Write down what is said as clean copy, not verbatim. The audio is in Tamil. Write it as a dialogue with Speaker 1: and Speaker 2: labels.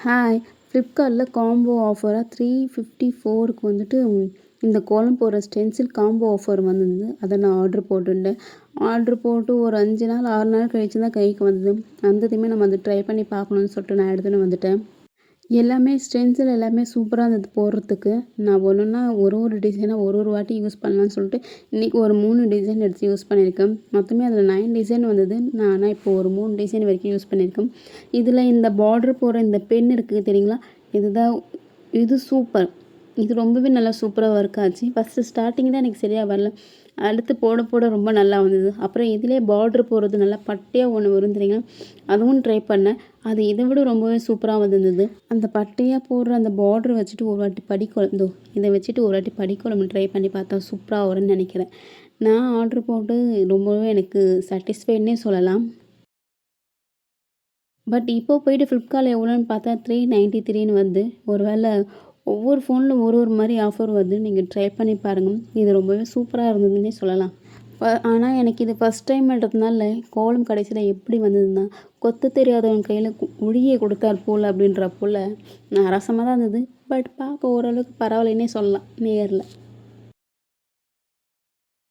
Speaker 1: ஹாய்! ஃப்ளிப்கார்ட்டில் காம்போ ஆஃபராக 354க்கு வந்துட்டு இந்த கோலம் போடுற ஸ்டென்சில் காம்போ ஆஃபர் வந்திருந்தது. அதை நான் ஆர்டர் போட்டிருந்தேன். ஆர்டர் போட்டு ஒரு 5 நாள் 6 நாள் கழிச்சு தான் கைக்கு வந்தது. வந்ததுமே நம்ம அதை ட்ரை பண்ணி பார்க்கணுன்னு சொல்லிட்டு நான் எடுத்துன்னு வந்துட்டேன். எல்லாமே ஸ்டென்சில் எல்லாமே சூப்பராக இருந்தது போடுறதுக்கு. நான் ஒன்றுன்னா ஒரு டிசைனாக ஒரு வாட்டி யூஸ் பண்ணலான்னு சொல்லிட்டு இன்றைக்கி ஒரு 3 டிசைன் எடுத்து யூஸ் பண்ணியிருக்கேன். மொத்தமே அதில் 9 டிசைன் வந்தது. நான் ஆனால் இப்போ ஒரு 3 டிசைன் வரைக்கும் யூஸ் பண்ணியிருக்கேன். இதில் இந்த பார்டர் போடுற இந்த பென் இருக்குது தெரியுங்களா, இது சூப்பர். இது ரொம்பவே நல்லா சூப்பராக ஒர்க் ஆச்சு. ஃபஸ்ட்டு ஸ்டார்டிங் தான் எனக்கு சரியாக வரல. அடுத்து போட போட ரொம்ப நல்லா வந்தது. அப்புறம் இதிலே பார்டர் போடுறது நல்லா பட்டையாக ஒன்று வரும் தெரியுங்களா, அதுவும் ட்ரை பண்ணேன். அது இதை விட ரொம்பவே சூப்பராக வந்திருந்தது. அந்த பட்டையாக போடுற அந்த பார்டர் வச்சுட்டு ஒரு வாட்டி படிக்குழம்பு இதை வச்சுட்டு ஒரு வாட்டி படிக்குழம்பு ட்ரை பண்ணி பார்த்தா சூப்பராக வரும்னு நினைக்கிறேன். நான் ஆர்டர் போட்டு ரொம்பவே எனக்கு சாட்டிஸ்ஃபைடுன்னே சொல்லலாம். பட் இப்போ போயிட்டு ஃப்ளிப்கார்ட்டில் எவ்வளோன்னு பார்த்தா 393ன்னு வருது. ஒரு வேளை ஒவ்வொரு ஃபோனில் ஒரு மாதிரி ஆஃபர் வருது. நீங்கள் ட்ரை பண்ணி பாருங்கள். இது ரொம்பவே சூப்பராக இருந்ததுன்னே சொல்லலாம். ஆனால் எனக்கு இது ஃபஸ்ட் டைம்ன்றதுனால கோலம் கடைசியில் எப்படி வந்ததுன்னா, கொத்த தெரியாதவன் கையில் உளியை கொடுத்தார் போல் அப்படின்ற போல் ரசமாக தான் இருந்தது. பட் பார்க்க ஓரளவுக்கு பரவாயில்லைன்னே சொல்லலாம் நேரில்.